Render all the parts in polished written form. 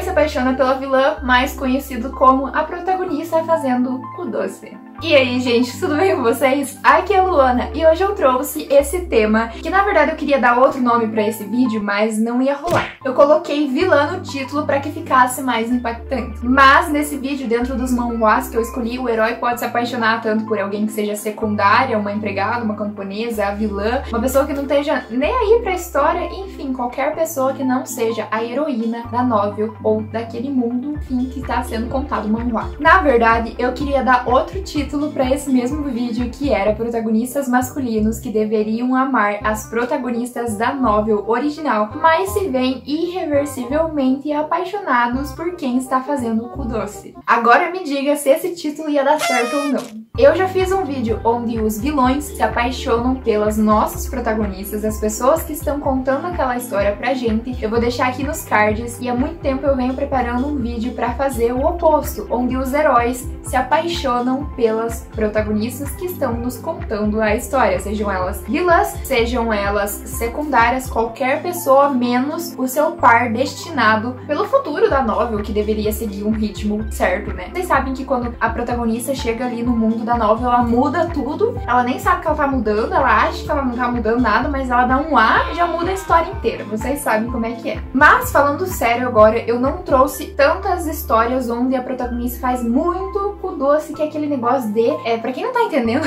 se apaixona pela vilã, mais conhecido como a protagonista fazendo o doce. E aí, gente, tudo bem com vocês? Aqui é a Luana e hoje eu trouxe esse tema, que na verdade eu queria dar outro nome pra esse vídeo, mas não ia rolar. Eu coloquei vilã no título pra que ficasse mais impactante. Mas nesse vídeo, dentro dos manhwas que eu escolhi, o herói pode se apaixonar tanto por alguém que seja secundária, uma empregada, uma camponesa, a vilã, uma pessoa que não esteja nem aí pra história, enfim, qualquer pessoa que não seja a heroína da novel ou daquele mundo, enfim, que está sendo contado no manhwa. Na verdade, eu queria dar outro título para esse mesmo vídeo, que era protagonistas masculinos que deveriam amar as protagonistas da novel original, mas se veem irreversivelmente apaixonados por quem está fazendo o cu doce. Agora me diga se esse título ia dar certo ou não. Eu já fiz um vídeo onde os vilões se apaixonam pelas nossas protagonistas, as pessoas que estão contando aquela história pra gente. Eu vou deixar aqui nos cards, e há muito tempo eu venho preparando um vídeo pra fazer o oposto, onde os heróis se apaixonam pelas protagonistas que estão nos contando a história, sejam elas vilãs, sejam elas secundárias, qualquer pessoa menos o seu par destinado pelo futuro da novel, que deveria seguir um ritmo certo, né? Vocês sabem que quando a protagonista chega ali no mundo da novel, ela muda tudo, ela nem sabe que ela tá mudando, ela acha que ela não tá mudando nada, mas ela dá um A e já muda a história inteira. Vocês sabem como é que é. Mas, falando sério agora, eu não trouxe tantas histórias onde a protagonista faz muito o doce, que é aquele negócio de... pra quem não tá entendendo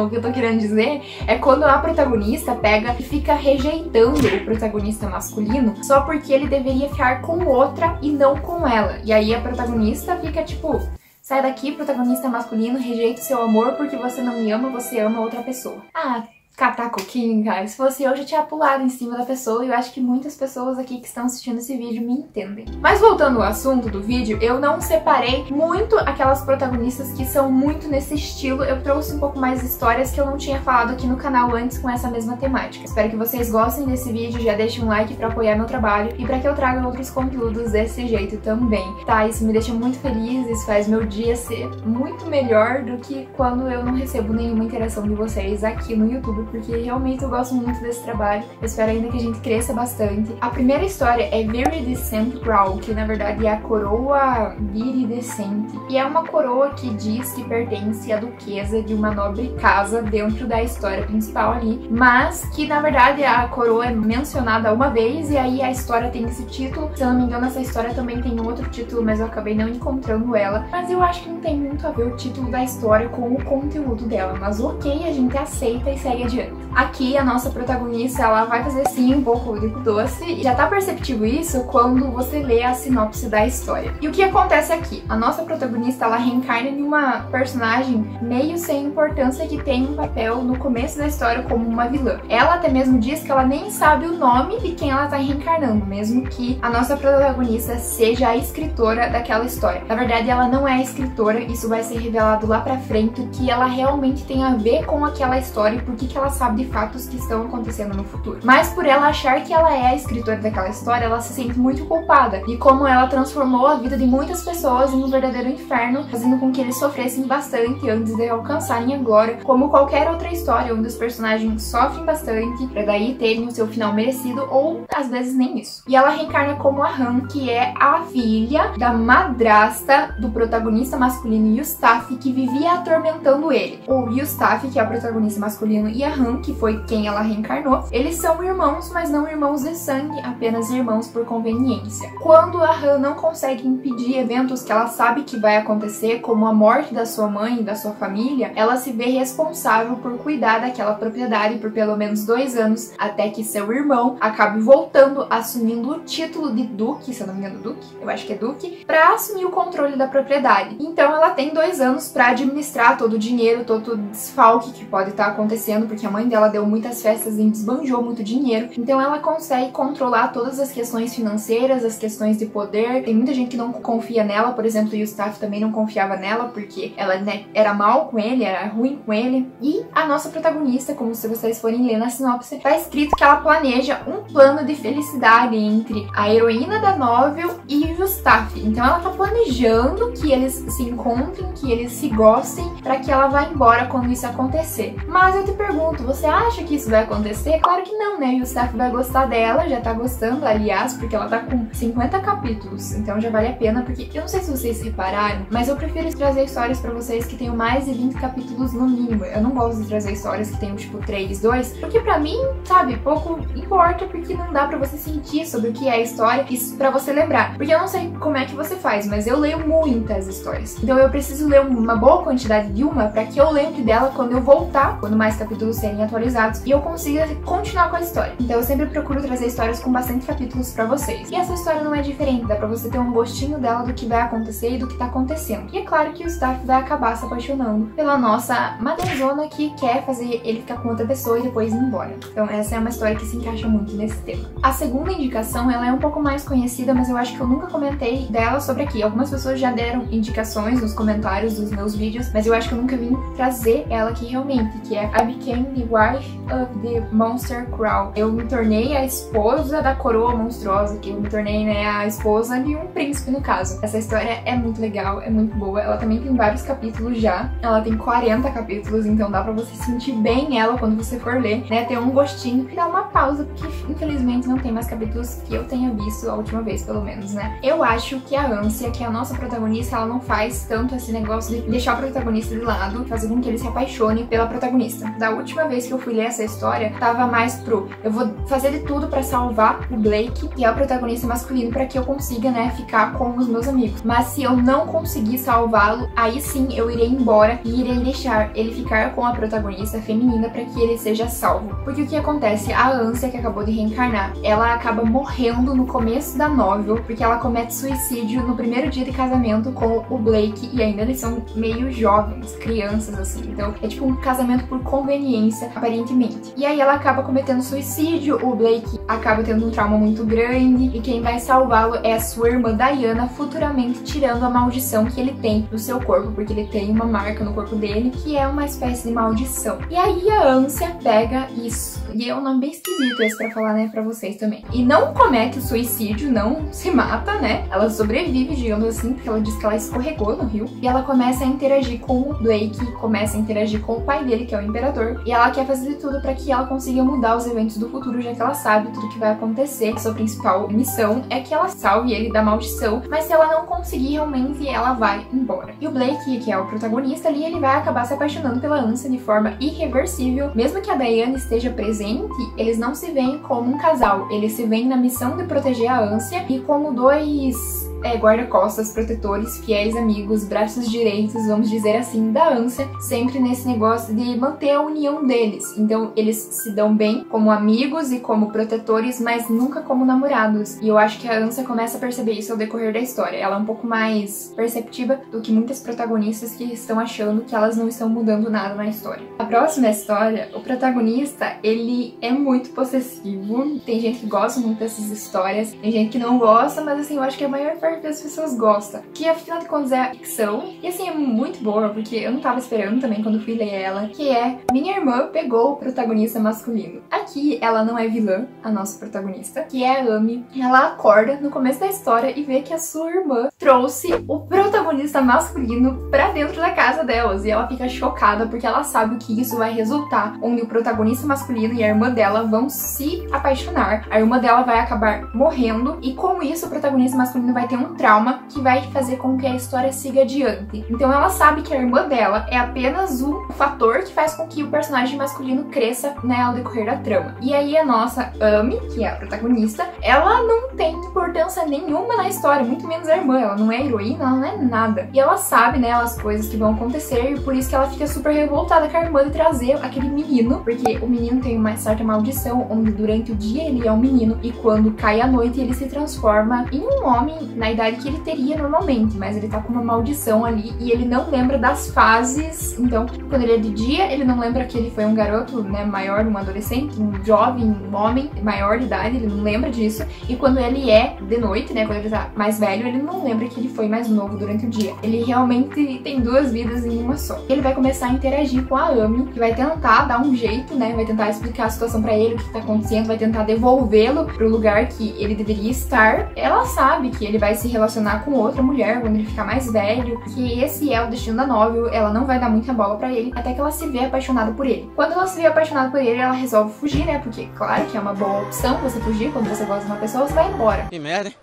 o que eu tô querendo dizer, é quando a protagonista pega e fica rejeitando o protagonista masculino só porque ele deveria ficar com outra e não com ela. E aí a protagonista fica tipo... Sai daqui, protagonista masculino, rejeita o seu amor porque você não me ama, você ama outra pessoa. Ah, catar coquinho, cara. Se fosse eu, já tinha pulado em cima da pessoa, e eu acho que muitas pessoas aqui que estão assistindo esse vídeo me entendem. Mas voltando ao assunto do vídeo, eu não separei muito aquelas protagonistas que são muito nesse estilo. Eu trouxe um pouco mais histórias que eu não tinha falado aqui no canal antes com essa mesma temática. Espero que vocês gostem desse vídeo, já deixem um like pra apoiar meu trabalho e pra que eu traga outros conteúdos desse jeito também, tá? Isso me deixa muito feliz, isso faz meu dia ser muito melhor do que quando eu não recebo nenhuma interação de vocês aqui no YouTube, porque realmente eu gosto muito desse trabalho. Eu espero ainda que a gente cresça bastante. A primeira história é Viridescent Crown, que na verdade é a coroa viridescente, e é uma coroa que diz que pertence à duquesa de uma nobre casa dentro da história principal ali, mas que na verdade a coroa é mencionada uma vez e aí a história tem esse título. Se eu não me engano, essa história também tem um outro título, mas eu acabei não encontrando ela. Mas eu acho que não tem muito a ver o título da história com o conteúdo dela, mas ok, a gente aceita e segue adiante. Aqui a nossa protagonista, ela vai fazer sim um pouco de doce, e já tá perceptível isso quando você lê a sinopse da história. E o que acontece aqui? A nossa protagonista, ela reencarna em uma personagem meio sem importância que tem um papel no começo da história como uma vilã. Ela até mesmo diz que ela nem sabe o nome de quem ela tá reencarnando, mesmo que a nossa protagonista seja a escritora daquela história. Na verdade, ela não é a escritora, isso vai ser revelado lá pra frente, o que ela realmente tem a ver com aquela história e por que ela sabe de fatos que estão acontecendo no futuro. Mas por ela achar que ela é a escritora daquela história, ela se sente muito culpada. E como ela transformou a vida de muitas pessoas em um verdadeiro inferno, fazendo com que eles sofressem bastante antes de alcançarem a glória, como qualquer outra história onde os personagens sofrem bastante pra daí terem o seu final merecido, ou às vezes nem isso. E ela reencarna como a Han, que é a filha da madrasta do protagonista masculino Yustaf, que vivia atormentando ele. O Yustaf, que é o protagonista masculino, e a Han, que foi quem ela reencarnou, eles são irmãos, mas não irmãos de sangue, apenas irmãos por conveniência. Quando a Han não consegue impedir eventos que ela sabe que vai acontecer, como a morte da sua mãe e da sua família, ela se vê responsável por cuidar daquela propriedade por pelo menos 2 anos, até que seu irmão acabe voltando, assumindo o título de Duque, se eu não me engano, Duque, eu acho que é Duque, pra assumir o controle da propriedade. Então ela tem 2 anos pra administrar todo o dinheiro, todo o desfalque que pode estar acontecendo, porque a mãe dela deu muitas festas e desbanjou muito dinheiro, então ela consegue controlar todas as questões financeiras, as questões de poder. Tem muita gente que não confia nela, por exemplo, o Yustaf também não confiava nela, porque ela, né, era mal com ele, era ruim com ele. E a nossa protagonista, como se vocês forem ler na sinopse, tá escrito que ela planeja um plano de felicidade entre a heroína da novel e o Staff. Então ela tá planejando que eles se encontrem, que eles se gostem, pra que ela vá embora quando isso acontecer. Mas eu te pergunto, você acha que isso vai acontecer? Claro que não, né? E o Staff vai gostar dela, já tá gostando, aliás, porque ela tá com 50 capítulos, então já vale a pena, porque eu não sei se vocês repararam, mas eu prefiro trazer histórias pra vocês que tenham mais de 20 capítulos no mínimo. Eu não gosto de trazer histórias que tenham, tipo, 3, 2, porque pra mim, sabe, pouco importa, porque não dá pra você sentir sobre o que é a história e pra você lembrar. Porque eu não sei como é que você faz, mas eu leio muitas histórias. Então eu preciso ler uma boa quantidade de uma pra que eu lembre dela quando eu voltar, quando mais capítulos serem atualizados, e eu consiga continuar com a história. Então eu sempre procuro trazer histórias com bastante capítulos pra vocês. E essa história não é diferente, dá pra você ter um gostinho dela do que vai acontecer e do que tá acontecendo. E é claro que o Staff vai acabar se apaixonando pela nossa madrezona que quer fazer ele ficar com outra pessoa e depois ir embora. Então essa é uma história que se encaixa muito nesse tema. A segunda indicação, ela é um pouco mais conhecida, mas eu acho que eu nunca comentei dela sobre aqui. Algumas pessoas já deram indicações nos comentários dos meus vídeos, mas eu acho que eu nunca vim trazer ela aqui realmente, que é I Became the Wife of the Monster Crown. Eu me tornei a esposa da coroa monstruosa, que eu me tornei, né, a esposa de um príncipe, no caso. Essa história é muito legal, é muito boa. Ela também tem vários capítulos já. Ela tem 40 capítulos, então dá pra você sentir bem ela quando você for ler, né, ter um gostinho e dar uma pausa, porque infelizmente não tem mais capítulos que eu tenha visto a última vez, pelo menos, né. Eu acho que a Ânsia, que é a nossa protagonista, ela não faz tanto esse negócio de deixar o protagonista de lado, fazer com que ele se apaixone pela protagonista. Da última vez que eu fui ler essa história, tava mais pro eu vou fazer de tudo pra salvar o Blake, que é o protagonista masculino, pra que eu consiga, né, ficar com os meus amigos. Mas se eu não conseguir salvá-lo, aí sim eu irei embora e irei deixar ele ficar com a protagonista feminina pra que ele seja salvo. Porque o que acontece? A Ânsia, que acabou de reencarnar, ela acaba morrendo no começo da novel, porque ela comete suicídio no primeiro dia de casamento com o Blake, e ainda eles são meio jovens, crianças assim. Então é tipo um casamento por conveniência, aparentemente. E aí ela acaba cometendo suicídio, o Blake acaba tendo um trauma muito grande, e quem vai salvá-lo é a sua irmã Diana, futuramente tirando a maldição que ele tem no seu corpo, porque ele tem uma marca no corpo dele, que é uma espécie de maldição. E aí a Ânsia pega isso, e é um nome bem esquisito esse pra falar, né, pra vocês também. E não comete o suicídio, não se mata, né? Ela sobrevive, digamos assim, porque ela diz que ela escorregou no rio, e ela começa a interagir com o Blake, começa a interagir com o pai dele, que é o Imperador, e ela quer fazer de tudo pra que ela consiga mudar os eventos do futuro, já que ela sabe tudo que vai acontecer. Sua principal missão é que ela salve ele da maldição, mas se ela não conseguir, realmente ela vai embora. E o Blake, que é o protagonista ali, ele vai acabar se apaixonando pela Ânsia de forma irreversível. Mesmo que a Diana esteja presente, eles não se veem como um casal, eles se veem na missão de proteger a Ânsia e como dois guarda-costas, protetores, fiéis amigos, braços direitos, vamos dizer assim, da Ânsia, sempre nesse negócio de manter a união deles. Então eles se dão bem como amigos e como protetores, mas nunca como namorados. E eu acho que a Ânsia começa a perceber isso ao decorrer da história. Ela é um pouco mais perceptiva do que muitas protagonistas que estão achando que elas não estão mudando nada na história. A próxima história, o protagonista, ele é muito possessivo. Tem gente que gosta muito dessas histórias, tem gente que não gosta, mas assim, eu acho que a maior parte que as pessoas gostam, que afinal de contas é a ficção, e assim, é muito boa, porque eu não tava esperando também quando fui ler ela, que é Minha Irmã Pegou o Protagonista Masculino. Aqui, ela não é vilã, a nossa protagonista, que é a Amy. Ela acorda no começo da história e vê que a sua irmã trouxe o protagonista masculino pra dentro da casa delas, e ela fica chocada, porque ela sabe o que isso vai resultar, onde o protagonista masculino e a irmã dela vão se apaixonar, a irmã dela vai acabar morrendo, e com isso o protagonista masculino vai ter um trauma que vai fazer com que a história siga adiante. Então ela sabe que a irmã dela é apenas um fator que faz com que o personagem masculino cresça, né, ao decorrer da trama. E aí a nossa Amy, que é a protagonista, ela não tem importância nenhuma na história, muito menos a irmã. Ela não é heroína, ela não é nada. E ela sabe, né, as coisas que vão acontecer, e por isso que ela fica super revoltada com a irmã de trazer aquele menino, porque o menino tem uma certa maldição, onde durante o dia ele é um menino, e quando cai a noite ele se transforma em um homem na idade que ele teria normalmente, mas ele tá com uma maldição ali e ele não lembra das fases. Então, quando ele é de dia, ele não lembra que ele foi um garoto, né, maior, um adolescente, um jovem, um homem maior de idade, ele não lembra disso. E quando ele é de noite, né, quando ele tá mais velho, ele não lembra que ele foi mais novo durante o dia. Ele realmente tem duas vidas em uma só. Ele vai começar a interagir com a Amy, que vai tentar dar um jeito, né, vai tentar explicar a situação pra ele, o que tá acontecendo, vai tentar devolvê-lo pro lugar que ele deveria estar. Ela sabe que ele vai se relacionar com outra mulher quando ele ficar mais velho, que esse é o destino da novel, ela não vai dar muita bola pra ele, até que ela se vê apaixonada por ele. Quando ela se vê apaixonada por ele, ela resolve fugir, né, porque claro que é uma boa opção você fugir quando você gosta de uma pessoa, você vai embora. Que merda, hein?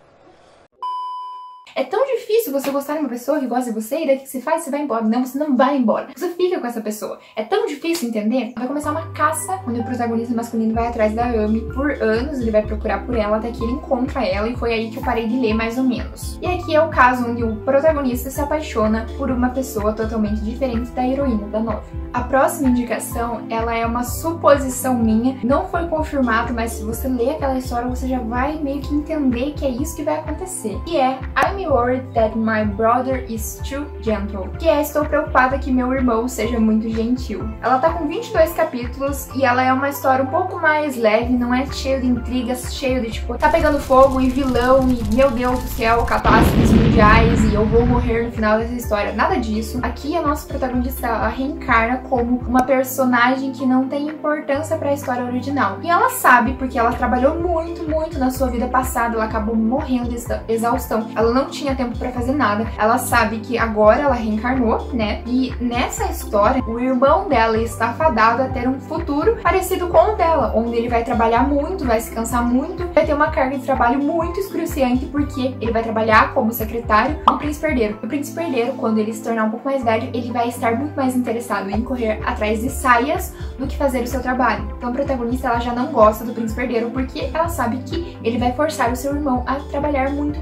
É tão difícil você gostar de uma pessoa que gosta de você e daí o que você faz? Você vai embora. Não, você não vai embora. Você fica com essa pessoa. É tão difícil entender. Vai começar uma caça onde o protagonista masculino vai atrás da Amy por anos. Ele vai procurar por ela até que ele encontra ela e foi aí que eu parei de ler mais ou menos. E aqui é o caso onde o protagonista se apaixona por uma pessoa totalmente diferente da heroína da novela. A próxima indicação, ela é uma suposição minha. Não foi confirmado, mas se você ler aquela história, você já vai meio que entender que é isso que vai acontecer. E é I'm worried that my brother is too gentle. Que é estou preocupada que meu irmão seja muito gentil. Ela tá com 22 capítulos e ela é uma história um pouco mais leve, não é cheio de intrigas, cheio de tipo, tá pegando fogo e vilão e meu Deus do céu, catástrofes mundiais e eu vou morrer no final dessa história. Nada disso. Aqui a nossa protagonista, ela reencarna como uma personagem que não tem importância para a história original. E ela sabe, porque ela trabalhou muito na sua vida passada, ela acabou morrendo de exaustão. Ela não tinha tempo para fazer nada. Ela sabe que agora ela reencarnou, né? E nessa história, o irmão dela está fadado a ter um futuro parecido com o dela, onde ele vai trabalhar muito, vai se cansar muito, vai ter uma carga de trabalho muito excruciante, porque ele vai trabalhar como secretário do príncipe herdeiro. O príncipe herdeiro, quando ele se tornar um pouco mais velho, ele vai estar muito mais interessado em correr atrás de saias do que fazer o seu trabalho. Então a protagonista, ela já não gosta do príncipe herdeiro porque ela sabe que ele vai forçar o seu irmão a trabalhar muito.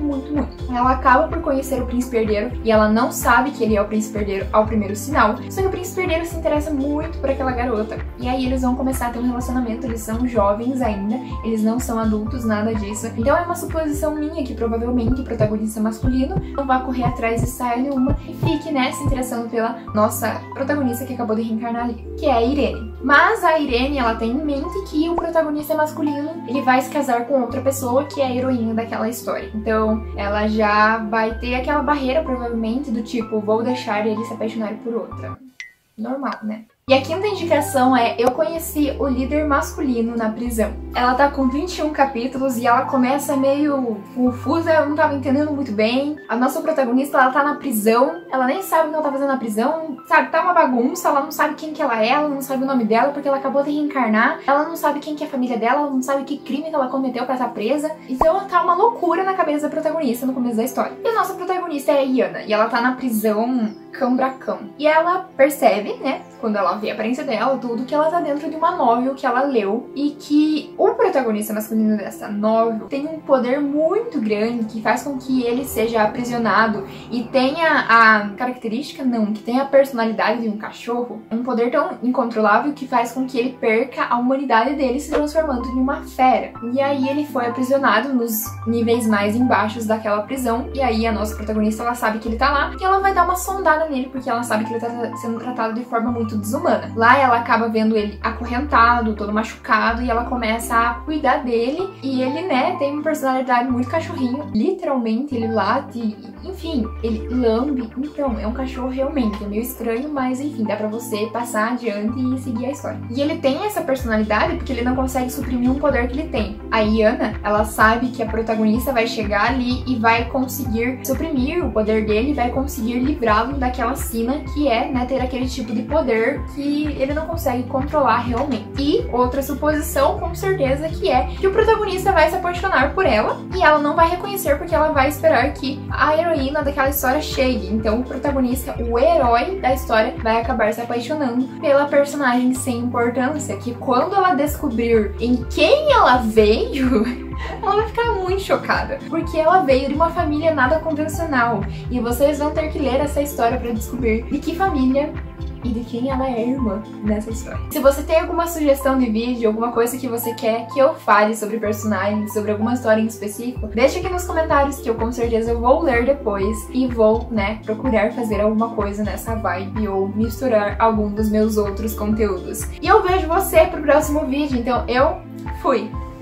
Ela acaba por conhecer o príncipe herdeiro e ela não sabe que ele é o príncipe herdeiro ao primeiro sinal, só que o príncipe herdeiro se interessa muito por aquela garota. E aí eles vão começar a ter um relacionamento, eles são jovens ainda, eles não são adultos, nada disso. Então é uma suposição minha que provavelmente o protagonista masculino não vai correr atrás de saia nenhuma e fique, né, se interessando pela nossa protagonista que acabou de reencarnar ali, que é a Irene. Mas a Irene, ela tem em mente que o protagonista masculino, ele vai se casar com outra pessoa que é a heroína daquela história. Então ela já vai ter aquela barreira, provavelmente, do tipo, vou deixar ele se apaixonar por outra. Normal, né? E a quinta indicação é eu conheci o líder masculino na prisão. Ela tá com 21 capítulos e ela começa meio confusa, eu não tava entendendo muito bem. A nossa protagonista, ela tá na prisão, ela nem sabe o que ela tá fazendo na prisão, sabe? Tá uma bagunça, ela não sabe quem que ela é, ela não sabe o nome dela porque ela acabou de reencarnar, ela não sabe quem que é a família dela, ela não sabe que crime que ela cometeu pra estar presa. Então tá uma loucura na cabeça da protagonista no começo da história. E a nossa protagonista é a Iana, e ela tá na prisão Cambracão. E ela percebe, né, quando ela vê a aparência dela, tudo, que ela tá dentro de uma novel que ela leu e que o protagonista masculino dessa novel tem um poder muito grande que faz com que ele seja aprisionado e tenha a característica, não, que tenha a personalidade de um cachorro, um poder tão incontrolável que faz com que ele perca a humanidade dele, se transformando em uma fera. E aí ele foi aprisionado nos níveis mais embaixos daquela prisão, e aí a nossa protagonista, ela sabe que ele tá lá e ela vai dar uma sondada nele, porque ela sabe que ele tá sendo tratado de forma muito desumana. Lá ela acaba vendo ele acorrentado, todo machucado, e ela começa a cuidar dele, e ele, né, tem uma personalidade muito cachorrinho, literalmente ele late, enfim, ele lambe, então é um cachorro realmente, é meio estranho, mas enfim, dá pra você passar adiante e seguir a história. E ele tem essa personalidade porque ele não consegue suprimir um poder que ele tem. A Iana, ela sabe que a protagonista vai chegar ali e vai conseguir suprimir o poder dele, vai conseguir livrá-lo daquela sina que é, né, ter aquele tipo de poder que ele não consegue controlar realmente. E outra suposição, com certeza, que é que o protagonista vai se apaixonar por ela e ela não vai reconhecer porque ela vai esperar que a heroína daquela história chegue. Então o protagonista, o herói da história, vai acabar se apaixonando pela personagem sem importância, que quando ela descobrir em quem ela veio, ela vai ficar muito chocada, porque ela veio de uma família nada convencional, e vocês vão ter que ler essa história para descobrir de que família e de quem ela é irmã nessa história. Se você tem alguma sugestão de vídeo, alguma coisa que você quer que eu fale sobre personagens, sobre alguma história em específico, deixa aqui nos comentários que eu com certeza vou ler depois e vou, né, procurar fazer alguma coisa nessa vibe ou misturar algum dos meus outros conteúdos. E eu vejo você pro próximo vídeo, então eu fui!